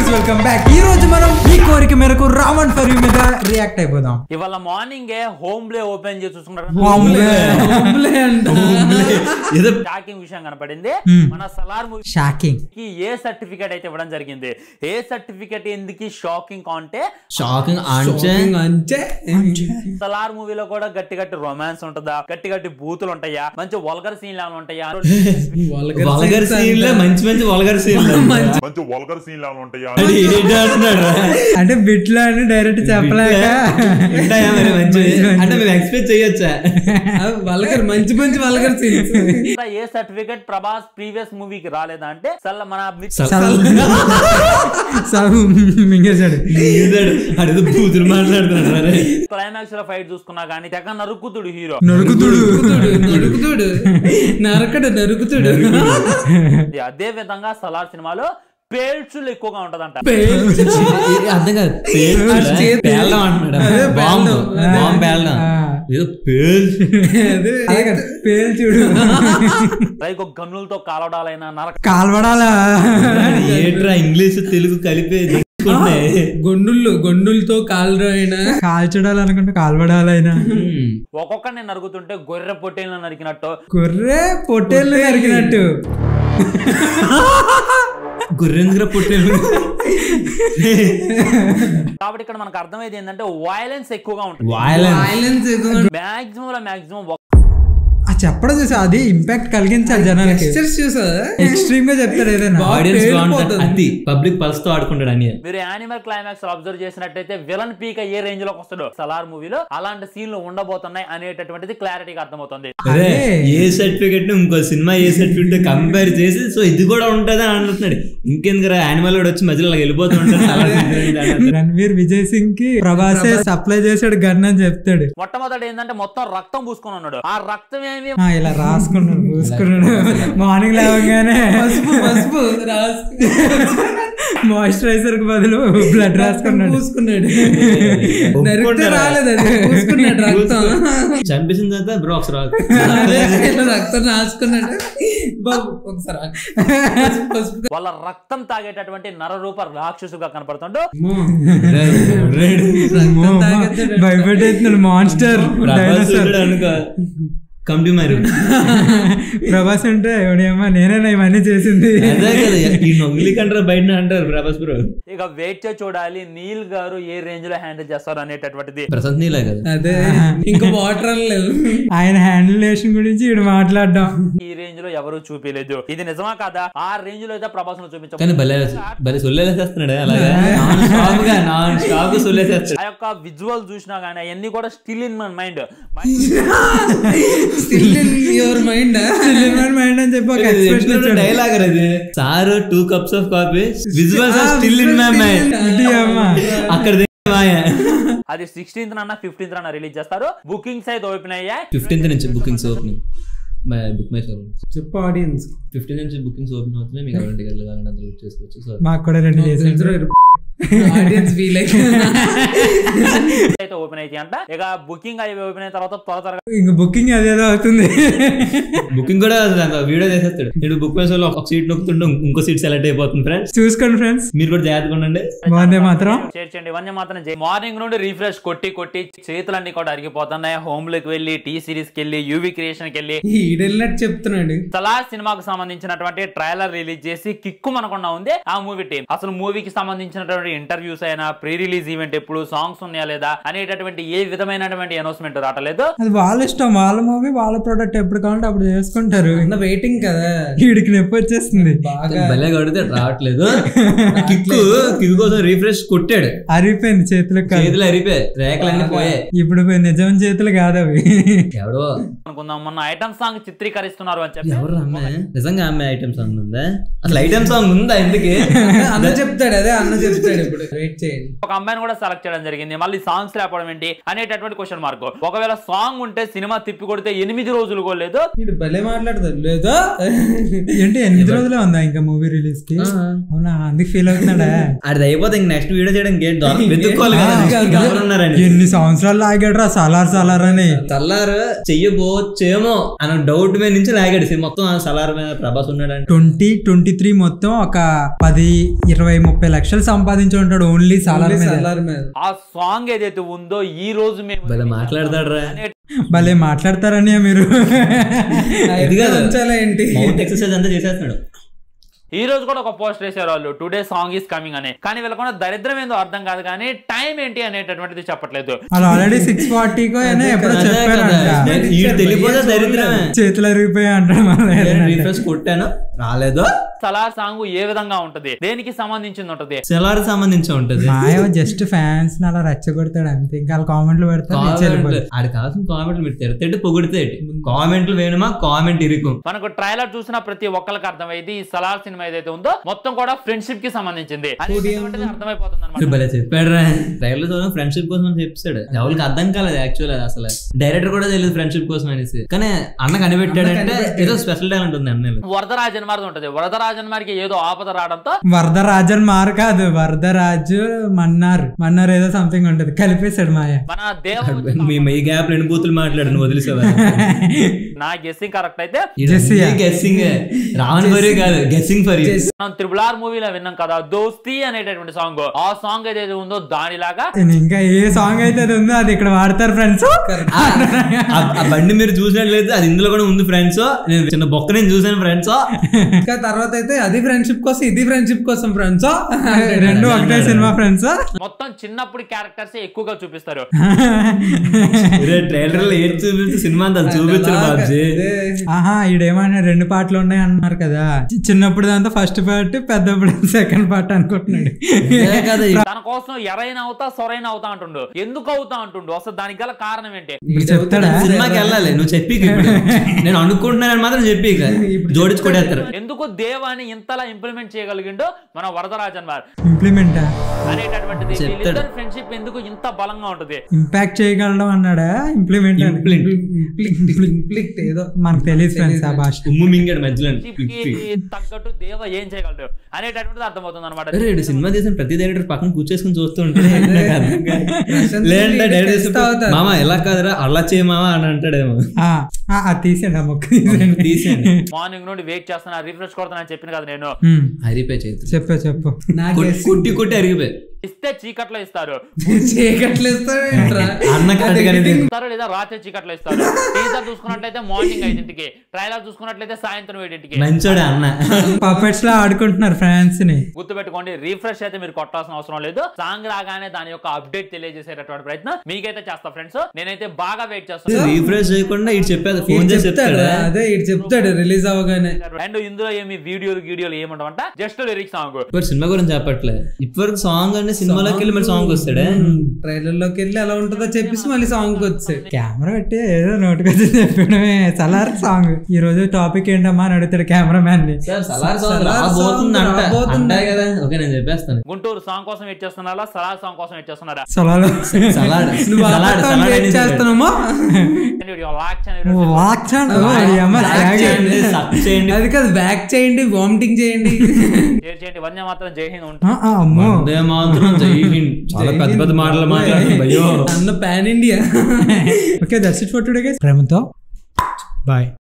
Guys welcome back. ఈ రోజు మనం ఈ కోరిక మేరకు రావణ్ ఫర్ యూ మీద రియాక్ట్ అయిపోదాం. ఇవాళ మార్నింగ్ హోమ్లే ఓపెన్ చేసి చూసుకుంటారు. షాకింగ్ విషయం కనపడింది. మన సలార్ మూవీ షాకింగ్ కి ఏ సర్టిఫికేట్ అయితే ఇవ్వడం జరిగింది. ఏ సర్టిఫికేట్ ఎందుకు షాకింగ్ అంటే సలార్ మూవీలో కూడా గట్టి గట్టి రొమాన్స్ ఉంటుందా, గట్టి గట్టి బూతులు ఉంటాయా, మంచి వల్గర్ సీన్ లా ఉంటాయా, వల్గర్ సీన్ లో మంచి మంచి వల్గర్ సీన్ మంచి వల్గర్ సీన్ లా ఉంటాయా అంటే బిట్లా అని డైరెక్ట్ చెప్పలేక అంటే మేము ఎక్స్పెక్ట్ చేయొచ్చా వల్గర్ మంచి మంచి వల్గర్ సీన్స్. ఏ సర్టిఫికేట్ ప్రభాస్ ప్రీవియస్ మూవీకి రాలేదా అంటే మన అదే బూతులు మాట్లాడుతున్నారు. క్లైమాక్స్ లో ఫైట్ చూసుకున్నా గానీ తెగ నరుకుతుడు హీరో, నరుకుతుడు. అదే విధంగా సలార్ సినిమాలో పేల్చులు ఎక్కువగా ఉంటదంట. అర్థం కాదు, పేల్డం అంటున్నాడు. బాంబు పేల్డం పేల్చుడు లైక్ గన్నులతో కాలవడాలైనా కాల్వడాలా ఏంట్రా ఇంగ్లీష్ తెలుగు కలిపే గొండులతో కాల్రైనా కాల్చడాలనుకుంటే కాల్వడాలైనా ఒక్కొక్కరిని నరుగుతుంటే గొర్రె పొట్టేళ్ళు నరికినట్టు గుర్రెంద్ర పుట్టేలు. కాబట్టి ఇక్కడ మనకు అర్థమైంది ఏంటంటే వైలెన్స్ ఎక్కువగా ఉంటుంది. మాక్సిమం చెప్పడం చూసా అది ఇంపాక్ట్ కలిగించాలి జనాలకి. ఎక్స్ట్రీమ్ గా చెప్తాడు ఏదైనా పబ్లిక్ పల్స్ తో ఆడుకుంటాడు అని. మీరు యానిమల్ క్లైమాక్స్ అబ్జర్వ్ చేసినట్టయితే విలన్ పీక ఏ రేంజ్ లోకి వస్తాడో సలార్ మూవీలో అలాంటి సీన్లు ఉండబోతున్నాయి అనేటటువంటిది క్లారిటీగా అర్థమవుతుంది. ఏ సర్టిఫికెట్ ఇంకో సినిమా ఏ సర్టిఫికెట్ కంపేర్ చేసి సో ఇది కూడా ఉంటది అని అంటున్నాడు. ఇంకెందుకు యానిమల్ కూడా వచ్చి మధ్యలో వెళ్ళిపోతూ ఉంటాడు. రణ్వీర్ విజయ్ సింగ్ కి ప్రభాసే సప్లై చేశాడు గన్ అని చెప్తాడు. మొట్టమొదటి ఏంటంటే మొత్తం రక్తం పూసుకొని ఉన్నాడు. ఆ రక్తం ఏమి ఇలా రాసుకున్నాడు పూసుకున్నాడు. మార్నింగ్ లేవగానే మాయిశ్చరైజర్ కి బదులు బ్లడ్ రాసుకున్నాడు. చంపేసిన తర్వాత బ్రాక్స్ రక్తం రాసుకున్నాడు. వాళ్ళ రక్తం తాగేటటువంటి నరరూప రాక్షసుగా కనపడుతుండో భయపెట్టేస్తున్నాడు మాన్స్టర్. ప్రభాస్ అంటే ఎవడేమో నేనేనా ఇవన్నీ చేసింది. బయట అంటారు ప్రభాస్ బ్రో. ఇక వెయిట్ చేసి చూడాలి నీల్ గారు ఏ రేంజ్ లో హ్యాండిల్ చేస్తారు అనేటటువంటిది. ప్రశాంత్ నీలే కదా అదే ఇంకా వాటర్ లేదు. ఆయన హ్యాండిలేషన్ గురించి ఇక్కడ మాట్లాడడం ఈ రేంజ్ లో ఎవరు చూపించలేదు. ఇది నిజమా కాదా? ఆ రేంజ్ లో అయితే ప్రభాస్ ను చూపించారు. ఆ యొక్క విజువల్ చూసినా గానీ అవన్నీ కూడా స్టిల్ ఇన్ మై మైండ్ అని చెప్పి డైలాగ్ అది. Sir 2 cups of coffee, visuals are still in my mind. అక్కడ అది 16th అన్న 15th అన్న రిలీజ్ చేస్తారు. బుకింగ్స్ అయితే ఓపెన్ అయ్యాయి. 15th నుంచి bookings opening book my show చెప్పు ఆడియన్స్. 15th నుంచి బుకింగ్స్ ఓపెన్ అవుతున్నాయి. మీకు అలాంటి కావాలంటే అందులో చేసుకోవచ్చు. సో మాకు కూడా 2 days ఆడియన్స్ ఫీల్ అయితే ఓపెన్ అయితే అంట. ఇక బుకింగ్ అయి ఓపెన్ అయిన తర్వాత త్వరగా ఇంకా బుకింగ్ అదేదో అవుతుంది. బుకింగ్ కూడా వీడియో చేసేస్తాడు. నేను బుక్ మై షోలో ఒక సీట్ నొక్కుతుంటే ఇంకో సీట్ సెలెక్ట్ అయిపోతుంది. ఫ్రెండ్స్ చూసుకోండి ఫ్రెండ్స్, మీరు కూడా జాగ్రత్తగా ఉండండి. వందే మాత్రం షేర్ చేయండి. వందే మాత్రం మార్నింగ్ నుండి రిఫ్రెష్ కొట్టి చేతులన్నీ కూడా అరిగిపోతున్నాయి. హోమ్ లోకి వెళ్ళి టీ సిరీస్ కి వెళ్ళి యూవీ క్రియేషన్ కి వెళ్ళి ఈడెళ్ళినట్టు చెప్తున్నాడు. సలార్ సినిమాకు సంబంధించినటువంటి ట్రైలర్ రిలీజ్ చేసి కిక్కు మనకుండా ఉంది ఆ మూవీ టీం. అసలు మూవీకి సంబంధించినటువంటి ఇంటర్వ్యూస్ అయినా, ప్రీ రిలీజ్ ఈవెంట్ ఎప్పుడు, సాంగ్స్ ఉన్నాయా లేదా అనేటటువంటి ఏ విధమైనటువంటి అనౌన్స్మెంట్ రావట్లేదు. అది వాళ్ళ ఇష్టం, వాళ్ళ మూవీ వాళ్ళ ప్రొడక్ట్ ఎప్పుడు కావాలంటే అప్పుడు చేసుకుంటారు. వెయిటింగ్ కదా, వీడికి నొప్పి వచ్చేస్తుంది బాగా. రావట్లేదు. కిక్కు కోసం రిఫ్రెష్ కొట్టాడు, అరిగిపోయింది చేతులు అరిపోయాయి, రేఖలన్నీ పోయాయి. ఇప్పుడు నిజం చేతులు కాదు అవి. ఎవడో అనుకుందాం మొన్న ఐటమ్ సాంగ్ చిత్రీకరిస్తున్నారు అని చెప్పి. ఎవరు నిజంగా అమ్మాయి ఐటమ్ సాంగ్ ఉందా? అసలు ఐటమ్ సాంగ్ ఉందా? ఎందుకే అన్న చెప్తాడు. అదే అన్న చెప్తాడు. చెప్తాడు ఇప్పుడు, వెయిట్ చేయండి. ఒక అమ్మాయిని కూడా సెలెక్ట్ చేయడం జరిగింది, మళ్ళీ సాంగ్స్ లేకపోవడం ఏంటి అనేటటువంటి క్వశ్చన్ మార్క్. ఒకవేళ సాంగ్ ఉంటే సినిమా తిప్పి కొడితే 8 రోజులు కూడా లేదు. వీడు భలే మాట్లాడతాడు. లేదా ఏంటి 8 రోజులే ఉందా ఇంకా మూవీ రిలీజ్ కి? అవునా, అందుకు ఫీల్ అవుతున్నాడా? అది అయిపోతే ఇంక నెక్స్ట్ వీడియో చేయడం వెతుక్కోవాలి కదా. ఎన్ని సంవత్సరాలు లాగాడు రా సలార్ అని. సలార్ చెయ్యబోచ్చేమో అన్న డౌట్ మీద నుంచి లాగాడు మొత్తం. సలార్ మీద ప్రభాస్ ఉన్నాడు. 2023 మొత్తం ఒక 10-20-30 లక్షలు సంపాదించి ఉంటాడు ఓన్లీ సలార్ మీద. ఆ సాంగ్ ఏదైతే ఉందో ఈ రోజు మేము మాట్లాడతాడు భలే మాట్లాడతారని మీరు. ఏంటి ఎక్సర్సైజ్ అంతా చేసేస్తున్నాడు. ఈ రోజు కూడా ఒక పోస్ట్ వేసారు వాళ్ళు, టుడే సాంగ్ ఈస్ కమింగ్ అని. కానీ వీళ్ళకుండా దరిద్రం ఏందో అర్థం కాదు, కానీ టైం ఏంటి అనేటటువంటిది చెప్పట్లేదు. ఆల్రెడీ 6:40 చేతులు అరిగిపోయా అంటాడు. కొట్టాను రాలేదు. సలార్ సాంగ్ ఏ విధంగా ఉంటది, దేనికి సంబంధించింది ఉంటది? సలార్ సంబంధించి ఉంటది. జస్ట్ ఫ్యాన్స్ అలా రెచ్చగొడతాడు అంతే, ఇంకా కామెంట్లు పెడతాడు. ఆడు కావాల్సిన కామెంట్లు మీరు తిడతాడు పొగిడితే కామెంట్లు వేణుమా కామెంట్ ఇరుకు. మనకు ట్రైలర్ చూసిన ప్రతి ఒక్కరికి అర్థమైంది ఈ సలార్ సినిమా ఏదైతే ఉందో మొత్తం కూడా ఫ్రెండ్షిప్ కి సంబంధించింది అర్థమైపోతుంది అనమాట. చెప్పాడు ట్రైలర్ చూడ ఫ్రెండ్షిప్ కోసం అని చెప్పాడు. ఎవరికి అర్థం కాలేదు యాక్చువల్ అసలు. డైరెక్టర్ కూడా తెలియదు ఫ్రెండ్షిప్ కోసం అనేసి, కానీ అన్న కనిపెట్టాడంటే ఏదో స్పెషల్ టాలెంట్ ఉంది అన్నది. వరదరాజన్ మారి ఉంటది. వరదరాజన్ మారికి ఏదో ఆపద రావడంతో వరదరాజన్ మారు కాదు, వరదరాజు మన్నారు ఏదో సంథింగ్ ఉంటది, కలిపేశాడు మాయ. మన దేవ ఈ గ్యాప్ 2 బూతులు మాట్లాడు నువ్వు వదిలేసావా? నా గెస్సింగ్ కరెక్ట్ అయితే గెస్సింగ్ రావణ్ ఫర్ యూ కాదు, గెస్సింగ్ ఫర్ యూ. మనం RRR మూవీలో విన్నాం కదా దోస్తి అనేటటువంటి సాంగ్. ఆ సాంగ్ ఏదైతే ఉందో దానిలాగా ఇంకా ఏ సాంగ్ అయితే ఉందో అది ఇక్కడ వాడతారు ఫ్రెండ్స్. ఆ బండి మీరు చూసినట్లయితే అది ఇందులో కూడా ఉంది ఫ్రెండ్స్. నేను చిన్న బొక్క నేను చూసాను ఫ్రెండ్స్. ఇంకా తర్వాత అయితే అది ఫ్రెండ్షిప్ కోసం ఇది ఫ్రెండ్షిప్ కోసం ఫ్రెండ్స్, రెండు ఒకటే సినిమా ఫ్రెండ్స్. మొత్తం చిన్నప్పుడు క్యారెక్టర్స్ ఎక్కువగా చూపిస్తారు. ట్రైలర్ ఏది చూపిస్తే సినిమా అంతా చూపించారు బాబ్జీ. ఈడేమన్నా 2 పార్ట్లు ఉన్నాయి అన్నారు కదా, చిన్నప్పుడు దాంతో ఫస్ట్ పార్ట్, పెద్దప్పుడు సెకండ్ పార్ట్ అనుకుంటున్నాడు. తన కోసం ఎరైనా అవుతా సొరైనా అవుతా అంటుండు. ఎందుకు అవుతా అంటుండు అసలు? దానికి గల కారణం ఏంటి చెప్తాడా? సినిమాకి వెళ్ళాలి నువ్వు చెప్పి, నేను అనుకుంటున్నాను మాత్రం చెప్పి జోడించుకోడేస్తారు. ఎందుకు దేవాన్ని ఇంతలా ఇంప్లిమెంట్ చేయగలిగిండో మన వరదరాజన్ వారు. ఇంప్లిమెంట్ అనేటటువంటిది వీళ్ళిద్దరి ఫ్రెండ్షిప్ ఎందుకు ఇంత బలంగా ఉంటది? ఇంపాక్ట్ చేయగలడం అన్నాడా? ఇంప్లిమెంట్ ఏదో మనకు తెలియదు ఫ్రెండ్స్ ఆ భాష. తగ్గట్టు దేవ ఏం చేయగలడు అనేటటువంటిది అర్థమవుతుంది అనమాట. సినిమా చేసిన ప్రతి డైరెక్టర్ పక్కన కూర్చేసుకుని చూస్తూ ఉంటాడు. మామ ఎలా కాదురా అలా చేయమావా అని అంటాడేమో. తీసేయండి ఆ మొక్క తీసేయండి. మార్నింగ్ నుండి వెయిట్ చేస్తున్నా, రిఫ్రెష్ కొడుతున్నా చెప్పిన కదా నేను. హరిపోయి చెప్పు కుట్టి కుట్టి అరిగిపోయి ఇస్తే చీకట్లో ఇస్తారు, చీకట్లో ఇస్తారు లేదా రాత్రి చీకట్లో ఇస్తారు. టీజర్ చూసుకున్నట్లయితే మార్నింగ్ 5ంటికి, ట్రైలర్ చూసుకున్నట్లయితే సాయంత్రం 7ంటికి. మంచోడే అన్న. పపెట్స్ లా ఆడుకుంటున్నారు ఫ్యాన్స్ ని. గుర్తుపెట్టుకోండి, రిఫ్రెష్ అయితే మీరు కొట్టాల్సిన అవసరం లేదు. సాంగ్ రాగానే దాని యొక్క అప్డేట్ తెలియజేసేటటువంటి ప్రయత్నం మీకైతే చేస్తా ఫ్రెండ్స్. నేనైతే బాగా వెయిట్ చేస్తాను. రిఫ్రెష్ చేయకుండా ఇటు చెప్పాడు, ఫోన్ చేసి చెప్తాడు. అదే ఇటు చెప్తాడు రిలీజ్ అవగానే. అండ్ ఇందులో ఏమి వీడియోలు ఏమంటామంట, జస్ట్ లిరిక్ సాంగ్. సినిమా గురించి చెప్పట్లే ఇప్పటివరకు. సాంగ్ అంటే సినిమాలోకి వెళ్ళి మళ్ళీ సాంగ్ వస్తాడే, ట్రైలర్ లోకి వెళ్ళి ఎలా ఉంటుందో చెప్పేసి మళ్ళీ సాంగ్ వచ్చాడు. కెమెరా పెట్టి ఏదో నోటికొచ్చి చెప్పడమే. సలార్ సాంగ్ ఈ రోజు టాపిక్ ఏంటమ్మా అని అడుగుతాడు కెమెరా మ్యాన్ ని. నేను చెప్పేస్తాను. గుంటూరు సాంగ్ కోసం వెయిట్ చేస్తున్నారా, సలార్ సాంగ్ కోసం వెయిట్ చేస్తున్నారా? చేస్తున్నామా అది కాదు, బ్యాక్ చేయండి, వామిటింగ్ చేయండి, వందే మాత్రం జై హింద్ మాత్రం జై హింద్. చాలా పెద్ద పెద్ద మాటలు మాట్లాడుతుంది అన్న pan India. Okay, that's it for today guys. ప్రేమతో బాయ్.